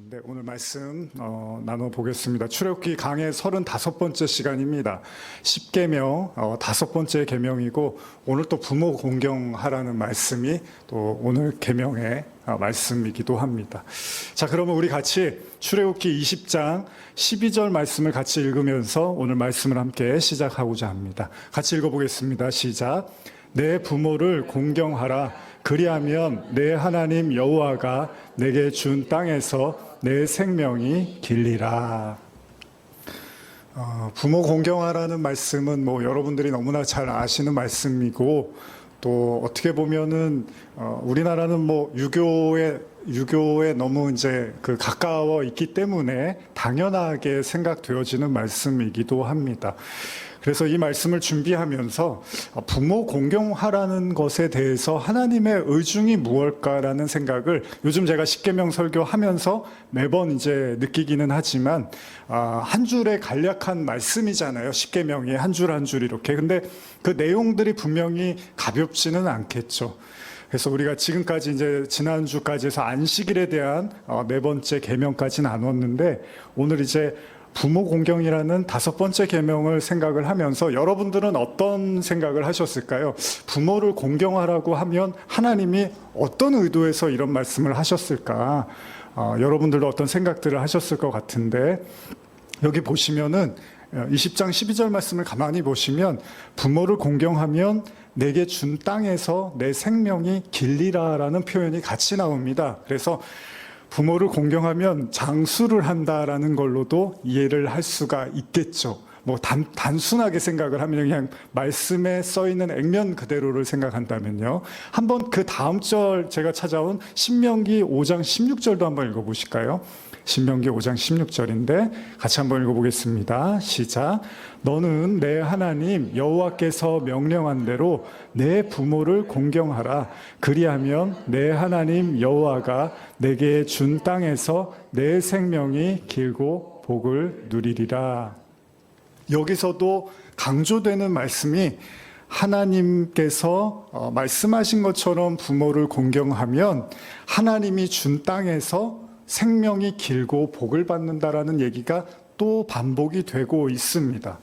네, 오늘 말씀 나눠보겠습니다. 출애굽기 강의 35번째 시간입니다. 10계명 5번째 계명이고 오늘 또 부모 공경하라는 말씀이 또 오늘 계명의 말씀이기도 합니다. 자, 그러면 우리 같이 출애굽기 20장 12절 말씀을 같이 읽으면서 오늘 말씀을 함께 시작하고자 합니다. 같이 읽어보겠습니다. 시작. 내 부모를 공경하라. 그리하면 내 하나님 여호와가 내게 준 땅에서 내 생명이 길리라. 부모 공경하라는 말씀은 여러분들이 너무나 잘 아시는 말씀이고, 또 어떻게 보면은 우리나라는 유교에 너무 이제 가까워 있기 때문에 당연하게 생각되어지는 말씀이기도 합니다. 그래서 이 말씀을 준비하면서 부모 공경하라는 것에 대해서 하나님의 의중이 무엇일까라는 생각을 요즘 제가 십계명 설교하면서 매번 이제 느끼기는 하지만, 한 줄의 간략한 말씀이잖아요. 십계명이 한 줄 한 줄 이렇게. 근데 그 내용들이 분명히 가볍지는 않겠죠. 그래서 우리가 지금까지 이제 지난주까지 해서 안식일에 대한 네 번째 계명까지 나눴는데, 오늘 이제 부모 공경이라는 5번째 계명을 생각을 하면서 여러분들은 어떤 생각을 하셨을까요? 부모를 공경하라고 하면 하나님이 어떤 의도에서 이런 말씀을 하셨을까? 여러분들도 어떤 생각들을 하셨을 것 같은데, 여기 보시면은 20장 12절 말씀을 가만히 보시면 부모를 공경하면 내게 준 땅에서 내 생명이 길리라라는 표현이 같이 나옵니다. 그래서 부모를 공경하면 장수를 한다라는 걸로도 이해를 할 수가 있겠죠. 단순하게 생각을 하면 그냥 말씀에 써 있는 액면 그대로를 생각한다면요. 한번 그 다음 절 제가 찾아온 신명기 5장 16절도 한번 읽어보실까요? 신명기 5장 16절인데 같이 한번 읽어보겠습니다. 시작. 너는 내 하나님 여호와께서 명령한 대로 내 부모를 공경하라. 그리하면 내 하나님 여호와가 내게 준 땅에서 내 생명이 길고 복을 누리리라. 여기서도 강조되는 말씀이 하나님께서 말씀하신 것처럼 부모를 공경하면 하나님이 준 땅에서 생명이 길고 복을 받는다라는 얘기가 또 반복이 되고 있습니다.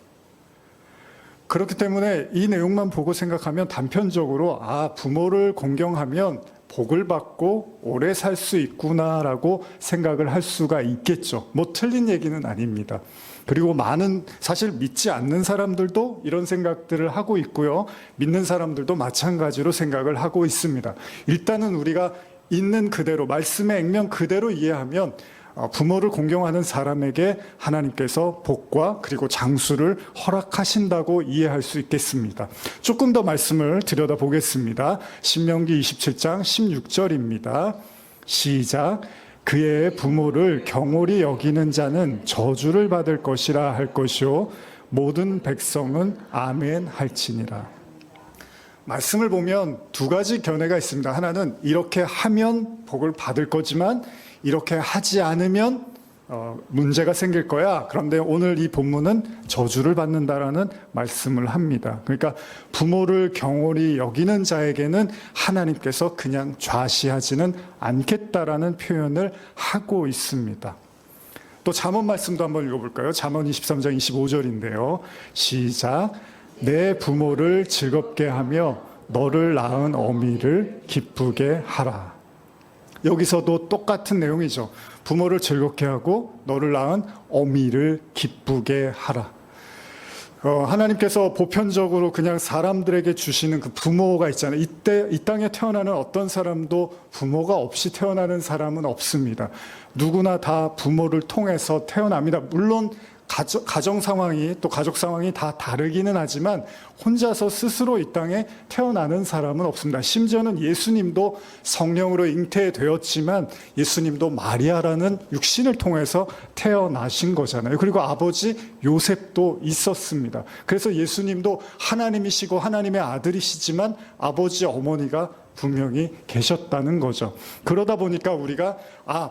그렇기 때문에 이 내용만 보고 생각하면 단편적으로 부모를 공경하면 복을 받고 오래 살 수 있구나라고 생각을 할 수가 있겠죠. 틀린 얘기는 아닙니다. 그리고 사실 믿지 않는 사람들도 이런 생각들을 하고 있고요. 믿는 사람들도 마찬가지로 생각을 하고 있습니다. 일단은 우리가 있는 그대로, 말씀의 액면 그대로 이해하면 부모를 공경하는 사람에게 하나님께서 복과 그리고 장수를 허락하신다고 이해할 수 있겠습니다. 조금 더 말씀을 들여다보겠습니다. 신명기 27장 16절입니다. 시작. 그의 부모를 경홀히 여기는 자는 저주를 받을 것이라 할 것이요 모든 백성은 아멘 할지니라. 말씀을 보면 두 가지 견해가 있습니다. 하나는 이렇게 하면 복을 받을 거지만 이렇게 하지 않으면 문제가 생길 거야. 그런데 오늘 이 본문은 저주를 받는다라는 말씀을 합니다. 그러니까 부모를 경홀히 여기는 자에게는 하나님께서 그냥 좌시하지는 않겠다라는 표현을 하고 있습니다. 또 잠언 말씀도 한번 읽어볼까요? 잠언 23장 25절인데요. 시작. 내 부모를 즐겁게 하며 너를 낳은 어미를 기쁘게 하라. 여기서도 똑같은 내용이죠. 부모를 즐겁게 하고 너를 낳은 어미를 기쁘게 하라. 하나님께서 보편적으로 그냥 사람들에게 주시는 그 부모가 있잖아요. 이 땅에 태어나는 어떤 사람도 부모가 없이 태어나는 사람은 없습니다. 누구나 다 부모를 통해서 태어납니다. 물론 가정 상황이 또 가족 상황이 다 다르기는 하지만 혼자서 스스로 이 땅에 태어나는 사람은 없습니다. 심지어는 예수님도 성령으로 잉태되었지만 예수님도 마리아라는 육신을 통해서 태어나신 거잖아요. 그리고 아버지 요셉도 있었습니다. 그래서 예수님도 하나님이시고 하나님의 아들이시지만 아버지 어머니가 분명히 계셨다는 거죠. 그러다 보니까 우리가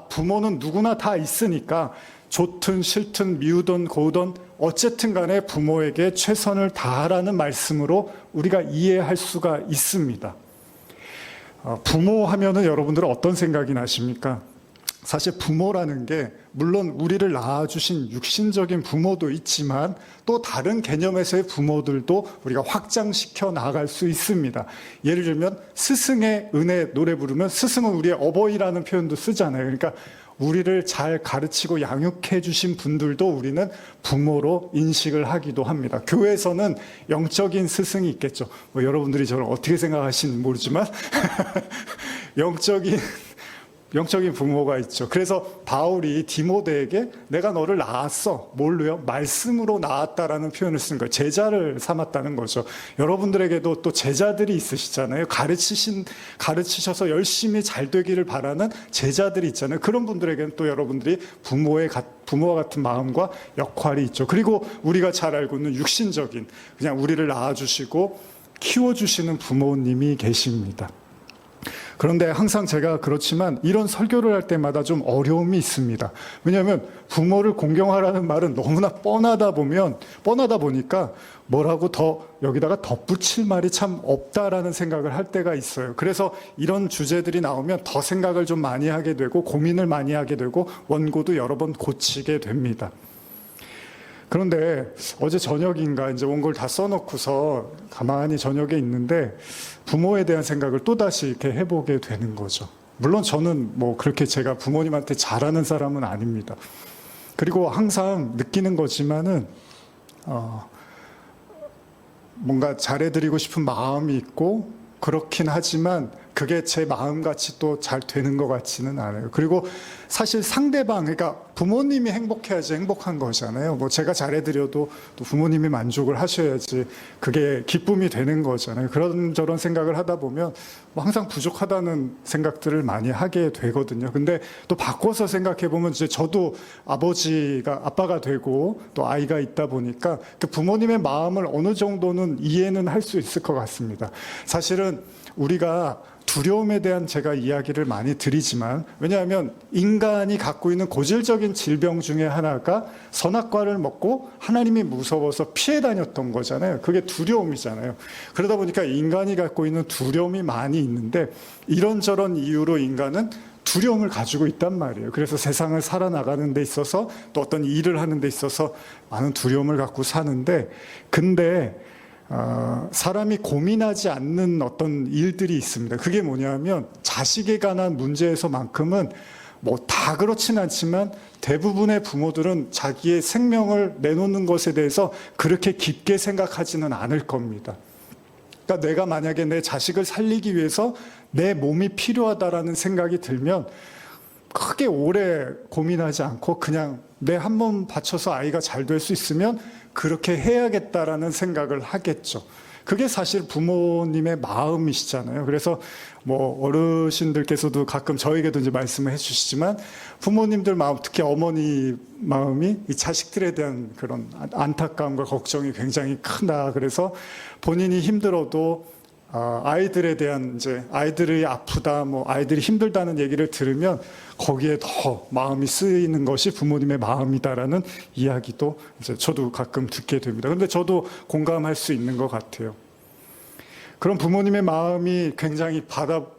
부모는 누구나 다 있으니까 좋든 싫든 미우든 고우든 어쨌든 간에 부모에게 최선을 다하라는 말씀으로 우리가 이해할 수가 있습니다. 부모 하면은 여러분들은 어떤 생각이 나십니까? 사실 부모라는 게 물론 우리를 낳아주신 육신적인 부모도 있지만 또 다른 개념에서의 부모들도 우리가 확장시켜 나갈 수 있습니다. 예를 들면 스승의 은혜 노래 부르면 스승은 우리의 어버이라는 표현도 쓰잖아요. 그러니까 우리를 잘 가르치고 양육해 주신 분들도 우리는 부모로 인식을 하기도 합니다. 교회에서는 영적인 스승이 있겠죠. 뭐 여러분들이 저를 어떻게 생각하시는지 모르지만 영적인 부모가 있죠. 그래서 바울이 디모데에게 내가 너를 낳았어. 뭘로요? 말씀으로 낳았다라는 표현을 쓴 거예요. 제자를 삼았다는 거죠. 여러분들에게도 또 제자들이 있으시잖아요. 가르치셔서 열심히 잘 되기를 바라는 제자들이 있잖아요. 그런 분들에게는 또 여러분들이 부모와 같은 마음과 역할이 있죠. 그리고 우리가 잘 알고 있는 육신적인 그냥 우리를 낳아주시고 키워주시는 부모님이 계십니다. 그런데 항상 제가 그렇지만 이런 설교를 할 때마다 좀 어려움이 있습니다. 왜냐하면 부모를 공경하라는 말은 너무나 뻔하다 보니까 뭐라고 더 여기다가 덧붙일 말이 참 없다라는 생각을 할 때가 있어요. 그래서 이런 주제들이 나오면 더 생각을 좀 많이 하게 되고 고민을 많이 하게 되고 원고도 여러 번 고치게 됩니다. 그런데 어제 저녁인가 이제 원고를 다 써놓고서 가만히 저녁에 있는데 부모에 대한 생각을 또다시 이렇게 해보게 되는 거죠. 물론 저는 뭐 그렇게 제가 부모님한테 잘하는 사람은 아닙니다. 그리고 항상 느끼는 거지만은, 뭔가 잘해드리고 싶은 마음이 있고 그렇긴 하지만 그게 제 마음같이 또 잘 되는 것 같지는 않아요. 그리고 사실 상대방, 그러니까 부모님이 행복해야지 행복한 거잖아요. 뭐 제가 잘해드려도 또 부모님이 만족을 하셔야지 그게 기쁨이 되는 거잖아요. 그런저런 생각을 하다 보면 뭐 항상 부족하다는 생각들을 많이 하게 되거든요. 근데 또 바꿔서 생각해 보면 이제 저도 아빠가 되고 또 아이가 있다 보니까 그 부모님의 마음을 어느 정도는 이해는 할 수 있을 것 같습니다. 사실은 우리가 두려움에 대한 제가 이야기를 많이 드리지만, 왜냐하면 인간이 갖고 있는 고질적인 질병 중에 하나가 선악과를 먹고 하나님이 무서워서 피해 다녔던 거잖아요. 그게 두려움이잖아요. 그러다 보니까 인간이 갖고 있는 두려움이 많이 있는데 이런저런 이유로 인간은 두려움을 가지고 있단 말이에요. 그래서 세상을 살아나가는 데 있어서 또 어떤 일을 하는 데 있어서 많은 두려움을 갖고 사는데, 근데 사람이 고민하지 않는 어떤 일들이 있습니다. 그게 뭐냐면 자식에 관한 문제에서만큼은 뭐 다 그렇진 않지만 대부분의 부모들은 자기의 생명을 내놓는 것에 대해서 그렇게 깊게 생각하지는 않을 겁니다. 그러니까 내가 만약에 내 자식을 살리기 위해서 내 몸이 필요하다라는 생각이 들면 크게 오래 고민하지 않고 그냥 내 한 몸 바쳐서 아이가 잘 될 수 있으면 그렇게 해야겠다라는 생각을 하겠죠. 그게 사실 부모님의 마음이시잖아요. 그래서 뭐 어르신들께서도 가끔 저에게도 이제 말씀을 해주시지만 부모님들 마음, 특히 어머니 마음이 이 자식들에 대한 그런 안타까움과 걱정이 굉장히 크다. 그래서 본인이 힘들어도 아이들에 대한 이제 아이들이 아프다, 뭐 아이들이 힘들다는 얘기를 들으면 거기에 더 마음이 쓰이는 것이 부모님의 마음이다라는 이야기도 이제 저도 가끔 듣게 됩니다. 그런데 저도 공감할 수 있는 것 같아요. 그런 부모님의 마음이 굉장히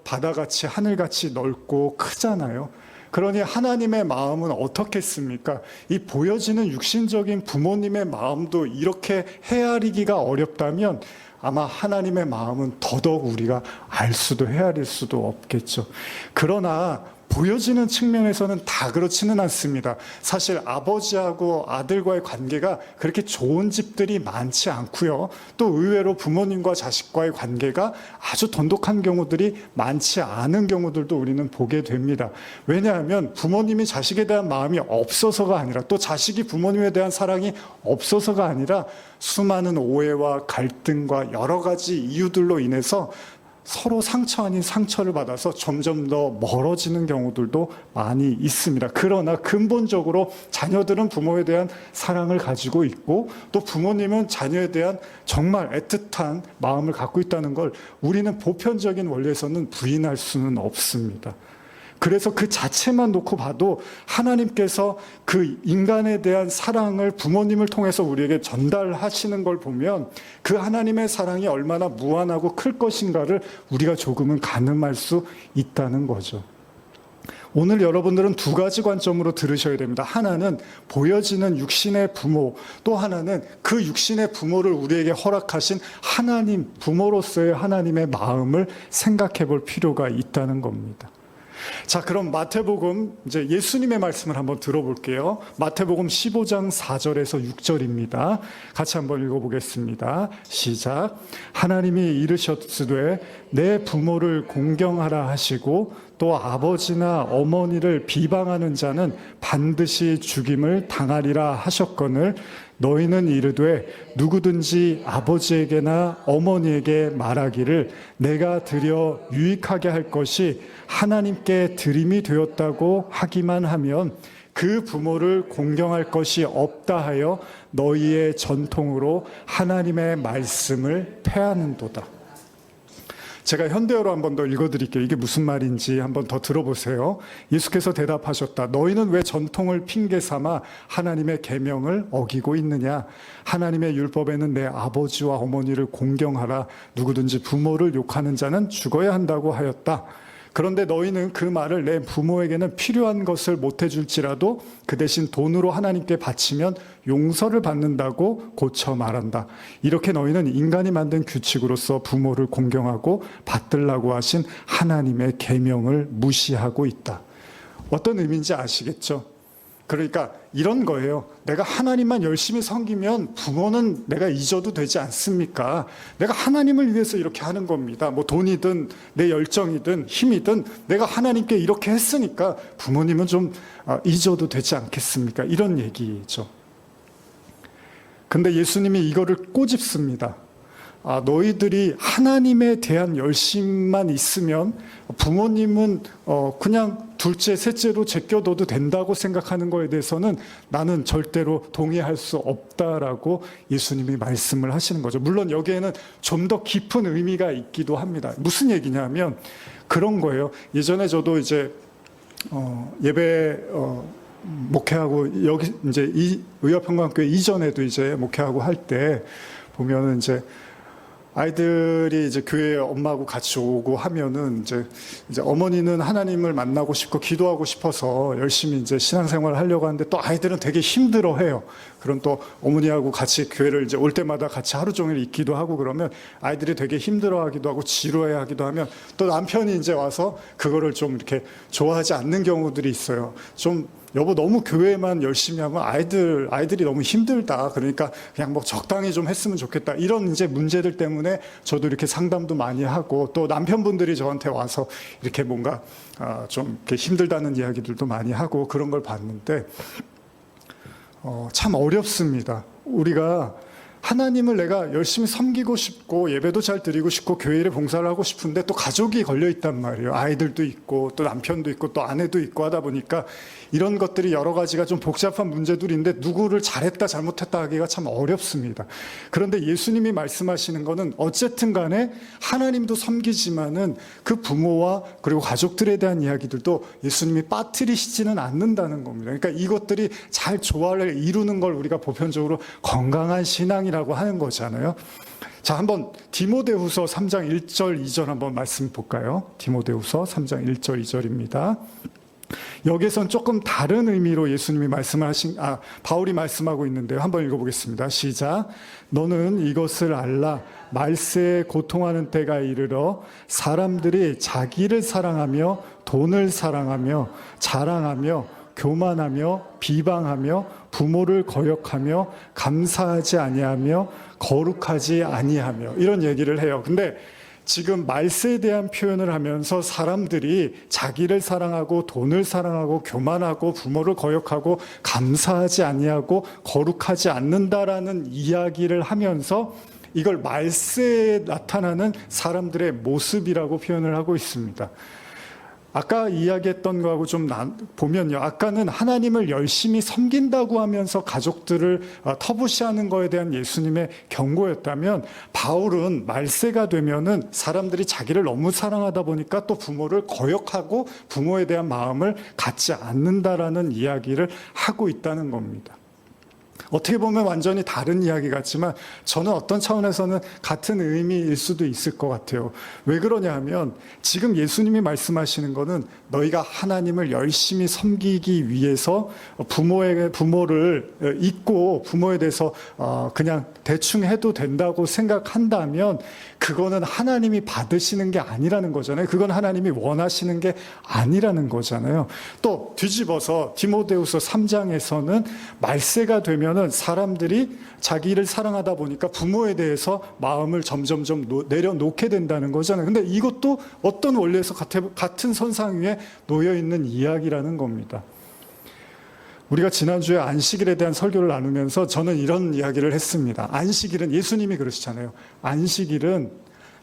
바다같이 하늘같이 넓고 크잖아요. 그러니 하나님의 마음은 어떻겠습니까? 이 보여지는 육신적인 부모님의 마음도 이렇게 헤아리기가 어렵다면 아마 하나님의 마음은 더더욱 우리가 알 수도 헤아릴 수도 없겠죠. 그러나 보여지는 측면에서는 다 그렇지는 않습니다. 사실 아버지하고 아들과의 관계가 그렇게 좋은 집들이 많지 않고요. 또 의외로 부모님과 자식과의 관계가 아주 돈독한 경우들이 많지 않은 경우들도 우리는 보게 됩니다. 왜냐하면 부모님이 자식에 대한 마음이 없어서가 아니라 또 자식이 부모님에 대한 사랑이 없어서가 아니라 수많은 오해와 갈등과 여러 가지 이유들로 인해서 서로 상처 아닌 상처를 받아서 점점 더 멀어지는 경우들도 많이 있습니다. 그러나 근본적으로 자녀들은 부모에 대한 사랑을 가지고 있고 또 부모님은 자녀에 대한 정말 애틋한 마음을 갖고 있다는 걸 우리는 보편적인 원리에서는 부인할 수는 없습니다. 그래서 그 자체만 놓고 봐도 하나님께서 그 인간에 대한 사랑을 부모님을 통해서 우리에게 전달하시는 걸 보면 그 하나님의 사랑이 얼마나 무한하고 클 것인가를 우리가 조금은 가늠할 수 있다는 거죠. 오늘 여러분들은 두 가지 관점으로 들으셔야 됩니다. 하나는 보여지는 육신의 부모, 또 하나는 그 육신의 부모를 우리에게 허락하신 하나님, 부모로서의 하나님의 마음을 생각해 볼 필요가 있다는 겁니다. 자, 그럼 마태복음 이제 예수님의 말씀을 한번 들어볼게요. 마태복음 15장 4절에서 6절입니다. 같이 한번 읽어보겠습니다. 시작. 하나님이 이르셨으되 내 부모를 공경하라 하시고 또 아버지나 어머니를 비방하는 자는 반드시 죽임을 당하리라 하셨거늘 너희는 이르되 누구든지 아버지에게나 어머니에게 말하기를 내가 드려 유익하게 할 것이 하나님께 드림이 되었다고 하기만 하면 그 부모를 공경할 것이 없다 하여 너희의 전통으로 하나님의 말씀을 폐하는도다. 제가 현대어로 한 번 더 읽어드릴게요. 이게 무슨 말인지 한번 더 들어보세요. 예수께서 대답하셨다. 너희는 왜 전통을 핑계 삼아 하나님의 계명을 어기고 있느냐? 하나님의 율법에는 내 아버지와 어머니를 공경하라. 누구든지 부모를 욕하는 자는 죽어야 한다고 하였다. 그런데 너희는 그 말을 내 부모에게는 필요한 것을 못 해줄지라도 그 대신 돈으로 하나님께 바치면 용서를 받는다고 고쳐 말한다. 이렇게 너희는 인간이 만든 규칙으로서 부모를 공경하고 받들라고 하신 하나님의 계명을 무시하고 있다. 어떤 의미인지 아시겠죠? 그러니까 이런 거예요. 내가 하나님만 열심히 섬기면 부모는 내가 잊어도 되지 않습니까? 내가 하나님을 위해서 이렇게 하는 겁니다. 뭐 돈이든 내 열정이든 힘이든 내가 하나님께 이렇게 했으니까 부모님은 좀 잊어도 되지 않겠습니까? 이런 얘기죠. 근데 예수님이 이거를 꼬집습니다. 너희들이 하나님에 대한 열심만 있으면 부모님은 그냥 둘째, 셋째로 제껴둬도 된다고 생각하는 거에 대해서는 나는 절대로 동의할 수 없다라고 예수님이 말씀을 하시는 거죠. 물론 여기에는 좀 더 깊은 의미가 있기도 합니다. 무슨 얘기냐면 그런 거예요. 예전에 저도 이제 예배 목회하고 여기 이제 이 의화평강교회 이전에도 이제 목회하고 할 때 보면은 이제 아이들이 이제 교회에 엄마하고 같이 오고 하면은 이제 어머니는 하나님을 만나고 싶고 기도하고 싶어서 열심히 이제 신앙생활을 하려고 하는데 또 아이들은 되게 힘들어 해요. 그럼 또 어머니하고 같이 교회를 이제 올 때마다 같이 하루 종일 있기도 하고 그러면 아이들이 되게 힘들어 하기도 하고 지루해 하기도 하면 또 남편이 이제 와서 그거를 좀 이렇게 좋아하지 않는 경우들이 있어요. 좀 여보 너무 교회만 열심히 하면 아이들이 너무 힘들다. 그러니까 그냥 뭐 적당히 좀 했으면 좋겠다. 이런 이제 문제들 때문에 저도 이렇게 상담도 많이 하고 또 남편분들이 저한테 와서 이렇게 뭔가 좀 이렇게 힘들다는 이야기들도 많이 하고 그런 걸 봤는데 참 어렵습니다. 우리가 하나님을 내가 열심히 섬기고 싶고 예배도 잘 드리고 싶고 교회 일에 봉사를 하고 싶은데 또 가족이 걸려 있단 말이에요. 아이들도 있고 또 남편도 있고 또 아내도 있고 하다 보니까 이런 것들이 여러 가지가 좀 복잡한 문제들인데 누구를 잘했다 잘못했다 하기가 참 어렵습니다. 그런데 예수님이 말씀하시는 거는 어쨌든 간에 하나님도 섬기지만은 그 부모와 그리고 가족들에 대한 이야기들도 예수님이 빠뜨리시지는 않는다는 겁니다. 그러니까 이것들이 잘 조화를 이루는 걸 우리가 보편적으로 건강한 신앙이라고 하는 거잖아요. 자, 한번 디모데후서 3장 1절 2절 한번 말씀 볼까요? 디모데후서 3장 1절 2절입니다. 여기선 조금 다른 의미로 예수님이 바울이 말씀하고 있는데요. 한번 읽어보겠습니다. 시작. 너는 이것을 알라. 말세에 고통하는 때가 이르러 사람들이 자기를 사랑하며 돈을 사랑하며 자랑하며 교만하며 비방하며 부모를 거역하며 감사하지 아니하며 거룩하지 아니하며 이런 얘기를 해요. 근데 지금 말세에 대한 표현을 하면서 사람들이 자기를 사랑하고 돈을 사랑하고 교만하고 부모를 거역하고 감사하지 아니하고 거룩하지 않는다라는 이야기를 하면서 이걸 말세에 나타나는 사람들의 모습이라고 표현을 하고 있습니다. 아까 이야기했던 거하고 좀 보면요. 아까는 하나님을 열심히 섬긴다고 하면서 가족들을 터부시하는 거에 대한 예수님의 경고였다면 바울은 말세가 되면은 사람들이 자기를 너무 사랑하다 보니까 또 부모를 거역하고 부모에 대한 마음을 갖지 않는다라는 이야기를 하고 있다는 겁니다. 어떻게 보면 완전히 다른 이야기 같지만 저는 어떤 차원에서는 같은 의미일 수도 있을 것 같아요. 왜 그러냐 하면 지금 예수님이 말씀하시는 거는 너희가 하나님을 열심히 섬기기 위해서 부모를 잊고 부모에 대해서 그냥 대충 해도 된다고 생각한다면 그거는 하나님이 받으시는 게 아니라는 거잖아요. 그건 하나님이 원하시는 게 아니라는 거잖아요. 또 뒤집어서 디모데후서 3장에서는 말세가 되면은 사람들이 자기를 사랑하다 보니까 부모에 대해서 마음을 점점점 내려놓게 된다는 거잖아요. 근데 이것도 어떤 원리에서 같은 선상 위에 놓여 있는 이야기라는 겁니다. 우리가 지난주에 안식일에 대한 설교를 나누면서 저는 이런 이야기를 했습니다. 안식일은 예수님이 그러시잖아요. 안식일은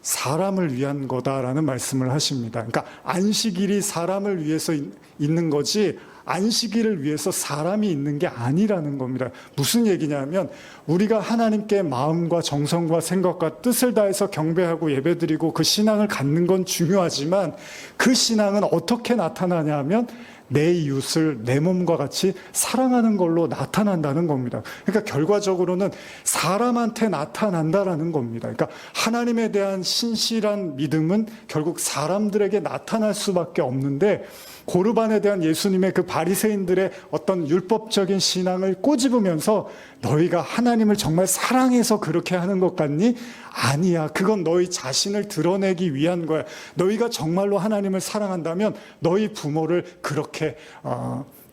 사람을 위한 거다라는 말씀을 하십니다. 그러니까 안식일이 사람을 위해서 있는 거지 안식일을 위해서 사람이 있는 게 아니라는 겁니다. 무슨 얘기냐면 우리가 하나님께 마음과 정성과 생각과 뜻을 다해서 경배하고 예배드리고 그 신앙을 갖는 건 중요하지만 그 신앙은 어떻게 나타나냐 하면 내 이웃을 내 몸과 같이 사랑하는 걸로 나타난다는 겁니다. 그러니까 결과적으로는 사람한테 나타난다라는 겁니다. 그러니까 하나님에 대한 신실한 믿음은 결국 사람들에게 나타날 수밖에 없는데 고르반에 대한 예수님의 그 바리새인들의 어떤 율법적인 신앙을 꼬집으면서 너희가 하나님을 정말 사랑해서 그렇게 하는 것 같니? 아니야. 그건 너희 자신을 드러내기 위한 거야. 너희가 정말로 하나님을 사랑한다면 너희 부모를 그렇게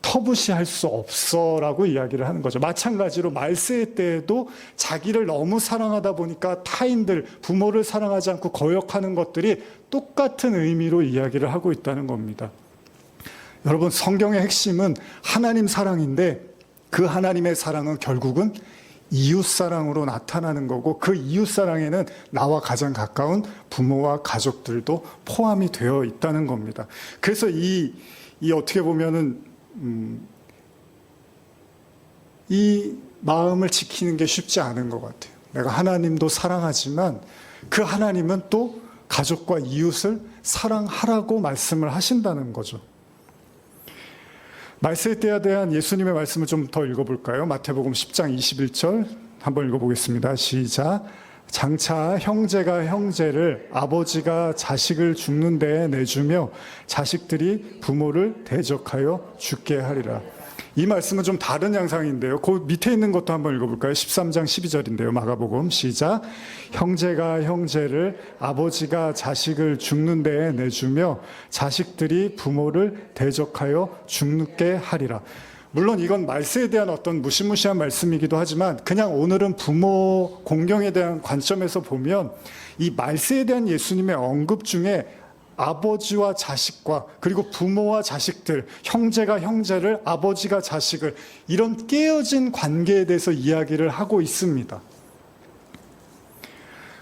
터부시할 수 없어라고 이야기를 하는 거죠. 마찬가지로 말세 때에도 자기를 너무 사랑하다 보니까 타인들, 부모를 사랑하지 않고 거역하는 것들이 똑같은 의미로 이야기를 하고 있다는 겁니다. 여러분, 성경의 핵심은 하나님 사랑인데 그 하나님의 사랑은 결국은 이웃사랑으로 나타나는 거고 그 이웃사랑에는 나와 가장 가까운 부모와 가족들도 포함이 되어 있다는 겁니다. 그래서 이 어떻게 보면은 이 마음을 지키는 게 쉽지 않은 것 같아요. 내가 하나님도 사랑하지만 그 하나님은 또 가족과 이웃을 사랑하라고 말씀을 하신다는 거죠. 말세 때에 대한 예수님의 말씀을 좀 더 읽어볼까요? 마태복음 10장 21절 한번 읽어보겠습니다. 시작. 장차 형제가 형제를 아버지가 자식을 죽는 데에 내주며 자식들이 부모를 대적하여 죽게 하리라. 이 말씀은 좀 다른 양상인데요. 그 밑에 있는 것도 한번 읽어볼까요? 13장 12절인데요. 마가복음 시작. 형제가 형제를 아버지가 자식을 죽는 데에 내주며 자식들이 부모를 대적하여 죽게 하리라. 물론 이건 말세에 대한 어떤 무시무시한 말씀이기도 하지만 그냥 오늘은 부모 공경에 대한 관점에서 보면 이 말세에 대한 예수님의 언급 중에 아버지와 자식과 그리고 부모와 자식들, 형제가 형제를, 아버지가 자식을 이런 깨어진 관계에 대해서 이야기를 하고 있습니다.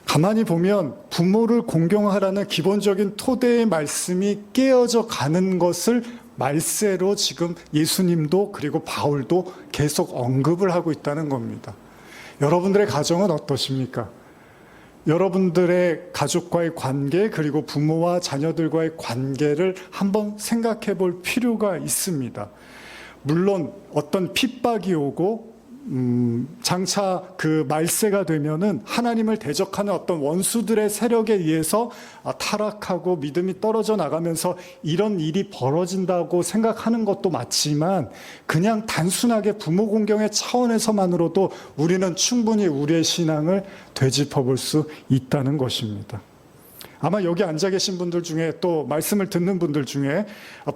가만히 보면 부모를 공경하라는 기본적인 토대의 말씀이 깨어져 가는 것을 말세로 지금 예수님도 그리고 바울도 계속 언급을 하고 있다는 겁니다. 여러분들의 가정은 어떠십니까? 여러분들의 가족과의 관계 그리고 부모와 자녀들과의 관계를 한번 생각해 볼 필요가 있습니다. 물론 어떤 핍박이 오고 장차 그 말세가 되면은 하나님을 대적하는 어떤 원수들의 세력에 의해서 타락하고 믿음이 떨어져 나가면서 이런 일이 벌어진다고 생각하는 것도 맞지만 그냥 단순하게 부모 공경의 차원에서만으로도 우리는 충분히 우리의 신앙을 되짚어 볼 수 있다는 것입니다. 아마 여기 앉아 계신 분들 중에 또 말씀을 듣는 분들 중에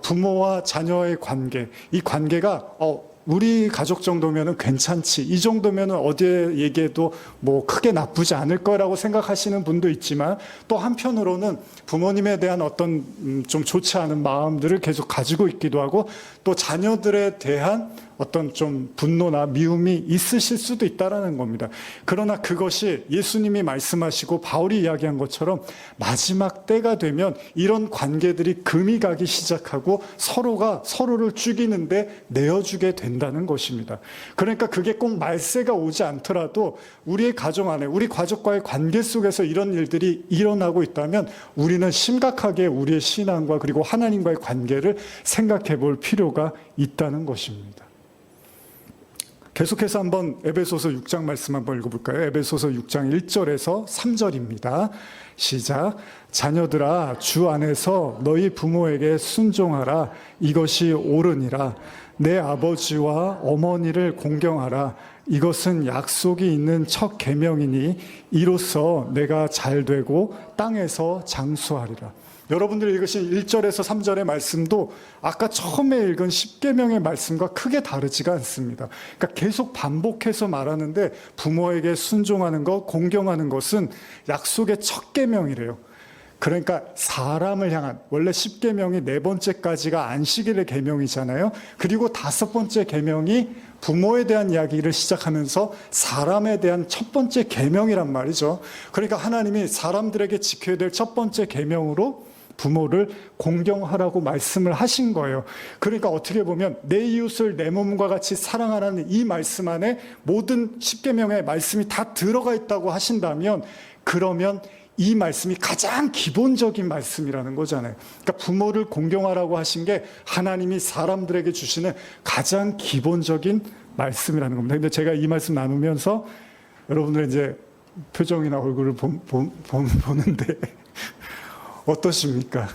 부모와 자녀의 관계, 이 관계가 우리 가족 정도면은 괜찮지. 이 정도면은 어디에 얘기해도 뭐 크게 나쁘지 않을 거라고 생각하시는 분도 있지만 또 한편으로는 부모님에 대한 어떤 좀 좋지 않은 마음들을 계속 가지고 있기도 하고 또 자녀들에 대한 어떤 좀 분노나 미움이 있으실 수도 있다라는 겁니다. 그러나 그것이 예수님이 말씀하시고 바울이 이야기한 것처럼 마지막 때가 되면 이런 관계들이 금이 가기 시작하고 서로가 서로를 죽이는데 내어주게 된다는 것입니다. 그러니까 그게 꼭 말세가 오지 않더라도 우리의 가정 안에 우리 가족과의 관계 속에서 이런 일들이 일어나고 있다면 우리는 심각하게 우리의 신앙과 그리고 하나님과의 관계를 생각해 볼 필요가 있다는 것입니다. 계속해서 한번 에베소서 6장 말씀 한번 읽어볼까요? 에베소서 6장 1절에서 3절입니다. 시작. 자녀들아, 주 안에서 너희 부모에게 순종하라. 이것이 옳으니라. 내 아버지와 어머니를 공경하라. 이것은 약속이 있는 첫 계명이니 이로써 내가 잘되고 땅에서 장수하리라. 여러분들이 읽으신 1절에서 3절의 말씀도 아까 처음에 읽은 10계명의 말씀과 크게 다르지가 않습니다. 그러니까 계속 반복해서 말하는데 부모에게 순종하는 것, 공경하는 것은 약속의 첫 계명이래요. 그러니까 사람을 향한, 원래 10계명이 네 번째까지가 안식일의 계명이잖아요. 그리고 다섯 번째 계명이 부모에 대한 이야기를 시작하면서 사람에 대한 첫 번째 계명이란 말이죠. 그러니까 하나님이 사람들에게 지켜야 될 첫 번째 계명으로 부모를 공경하라고 말씀을 하신 거예요. 그러니까 어떻게 보면 내 이웃을 내 몸과 같이 사랑하라는 이 말씀 안에 모든 10계명의 말씀이 다 들어가 있다고 하신다면, 그러면 이 말씀이 가장 기본적인 말씀이라는 거잖아요. 그러니까 부모를 공경하라고 하신 게 하나님이 사람들에게 주시는 가장 기본적인 말씀이라는 겁니다. 근데 제가 이 말씀 나누면서 여러분들 이제 표정이나 얼굴을 보는데 어떠십니까?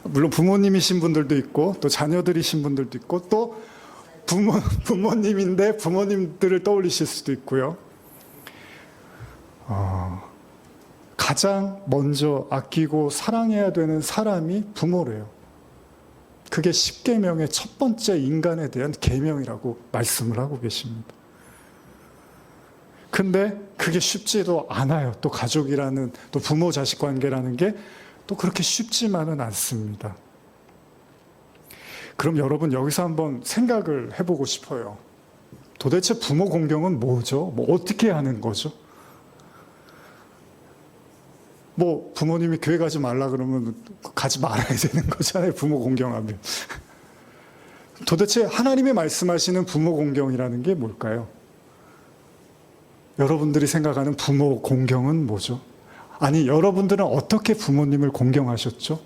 물론 부모님이신 분들도 있고 또 자녀들이신 분들도 있고 또 부모님인데 부모님들을 떠올리실 수도 있고요. 가장 먼저 아끼고 사랑해야 되는 사람이 부모래요. 그게 10계명의 첫 번째 인간에 대한 계명이라고 말씀을 하고 계십니다. 근데 그게 쉽지도 않아요. 또 가족이라는, 또 부모 자식 관계라는 게 또 그렇게 쉽지만은 않습니다. 그럼 여러분 여기서 한번 생각을 해보고 싶어요. 도대체 부모 공경은 뭐죠? 뭐 어떻게 하는 거죠? 뭐 부모님이 교회 가지 말라 그러면 가지 말아야 되는 거잖아요. 부모 공경하면. 도대체 하나님이 말씀하시는 부모 공경이라는 게 뭘까요? 여러분들이 생각하는 부모 공경은 뭐죠? 아니, 여러분들은 어떻게 부모님을 공경하셨죠?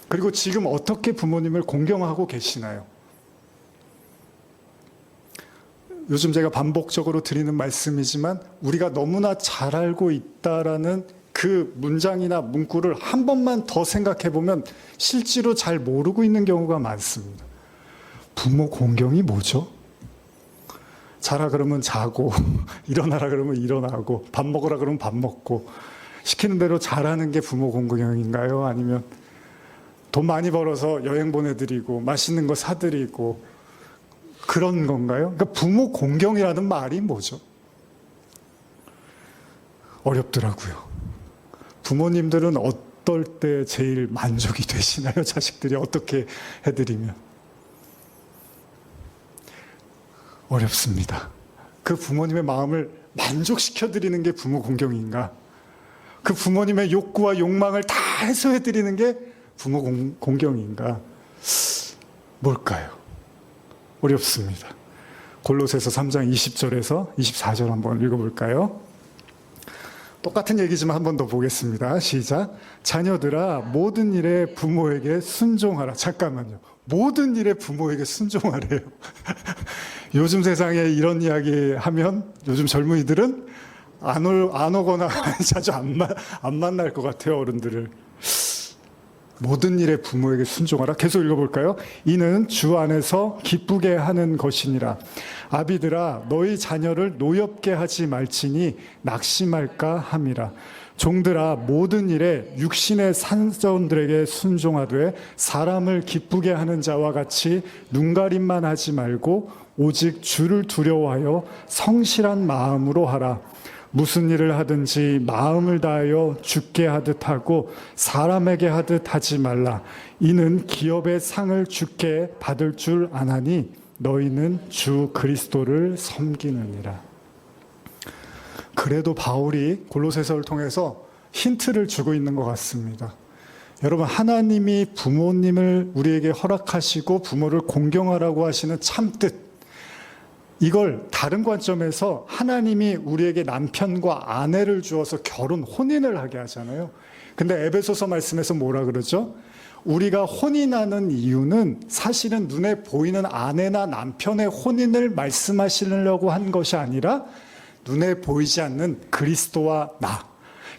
그리고 지금 어떻게 부모님을 공경하고 계시나요? 요즘 제가 반복적으로 드리는 말씀이지만 우리가 너무나 잘 알고 있다라는 그 문장이나 문구를 한 번만 더 생각해 보면 실제로 잘 모르고 있는 경우가 많습니다. 부모 공경이 뭐죠? 자라 그러면 자고, 일어나라 그러면 일어나고, 밥 먹으라 그러면 밥 먹고, 시키는 대로 잘하는 게 부모 공경인가요? 아니면 돈 많이 벌어서 여행 보내드리고, 맛있는 거 사드리고, 그런 건가요? 그러니까 부모 공경이라는 말이 뭐죠? 어렵더라고요. 부모님들은 어떨 때 제일 만족이 되시나요? 자식들이 어떻게 해드리면? 어렵습니다. 그 부모님의 마음을 만족시켜드리는 게 부모 공경인가? 그 부모님의 욕구와 욕망을 다 해소해드리는 게 부모 공경인가? 뭘까요? 어렵습니다. 골로새서 3장 20절에서 24절 한번 읽어볼까요? 똑같은 얘기지만 한 번 더 보겠습니다. 시작. 자녀들아, 모든 일에 부모에게 순종하라. 잠깐만요. 모든 일에 부모에게 순종하래요. 요즘 세상에 이런 이야기 하면 요즘 젊은이들은 안 오거나 자주 안 만날 것 같아요, 어른들을. 모든 일에 부모에게 순종하라. 계속 읽어볼까요? 이는 주 안에서 기쁘게 하는 것이니라. 아비들아, 너희 자녀를 노엽게 하지 말지니 낙심할까 함이라. 종들아, 모든 일에 육신의 산자들에게 순종하되 사람을 기쁘게 하는 자와 같이 눈가림만 하지 말고 오직 주를 두려워하여 성실한 마음으로 하라. 무슨 일을 하든지 마음을 다하여 주께 하듯 하고 사람에게 하듯 하지 말라. 이는 기업의 상을 주께 받을 줄 아나니 너희는 주 그리스도를 섬기느니라. 그래도 바울이 골로새서를 통해서 힌트를 주고 있는 것 같습니다. 여러분, 하나님이 부모님을 우리에게 허락하시고 부모를 공경하라고 하시는 참뜻, 이걸 다른 관점에서 하나님이 우리에게 남편과 아내를 주어서 혼인을 하게 하잖아요. 근데 에베소서 말씀에서 뭐라 그러죠? 우리가 혼인하는 이유는 사실은 눈에 보이는 아내나 남편의 혼인을 말씀하시려고 한 것이 아니라 눈에 보이지 않는 그리스도와 나,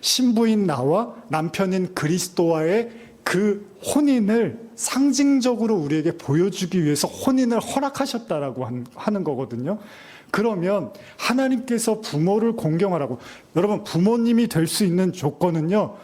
신부인 나와 남편인 그리스도와의 그 혼인을 상징적으로 우리에게 보여주기 위해서 혼인을 허락하셨다라고 하는 거거든요. 그러면 하나님께서 부모를 공경하라고, 여러분 부모님이 될 수 있는 조건은요,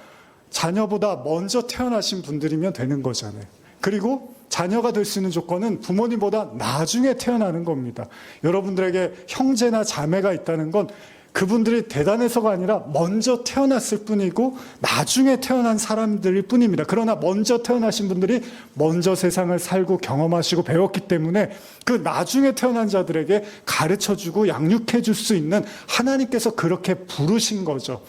자녀보다 먼저 태어나신 분들이면 되는 거잖아요. 그리고 자녀가 될 수 있는 조건은 부모님보다 나중에 태어나는 겁니다. 여러분들에게 형제나 자매가 있다는 건 그분들이 대단해서가 아니라 먼저 태어났을 뿐이고 나중에 태어난 사람들일 뿐입니다. 그러나 먼저 태어나신 분들이 먼저 세상을 살고 경험하시고 배웠기 때문에 그 나중에 태어난 자들에게 가르쳐주고 양육해 줄 수 있는 하나님께서 그렇게 부르신 거죠.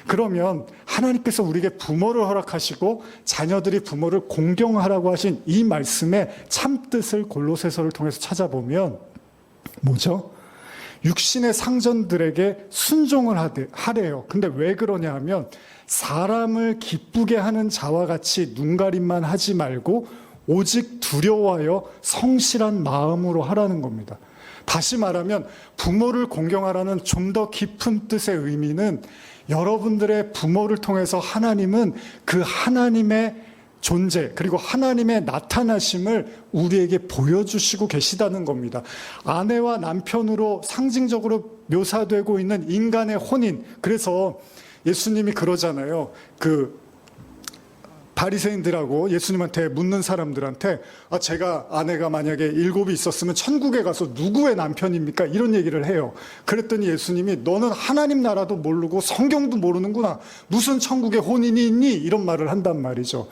그러면 하나님께서 우리에게 부모를 허락하시고 자녀들이 부모를 공경하라고 하신 이 말씀의 참뜻을 골로새서를 통해서 찾아보면 뭐죠? 육신의 상전들에게 순종을 하래요. 근데 왜 그러냐 하면 사람을 기쁘게 하는 자와 같이 눈가림만 하지 말고 오직 두려워하여 성실한 마음으로 하라는 겁니다. 다시 말하면 부모를 공경하라는 좀 더 깊은 뜻의 의미는 여러분들의 부모를 통해서 하나님은 그 하나님의 존재 그리고 하나님의 나타나심을 우리에게 보여주시고 계시다는 겁니다. 아내와 남편으로 상징적으로 묘사되고 있는 인간의 혼인, 그래서 예수님이 그러잖아요. 그 바리새인들하고 예수님한테 묻는 사람들한테 제가 아내가 만약에 7이 있었으면 천국에 가서 누구의 남편입니까? 이런 얘기를 해요. 그랬더니 예수님이 너는 하나님 나라도 모르고 성경도 모르는구나. 무슨 천국에 혼인이 있니? 이런 말을 한단 말이죠.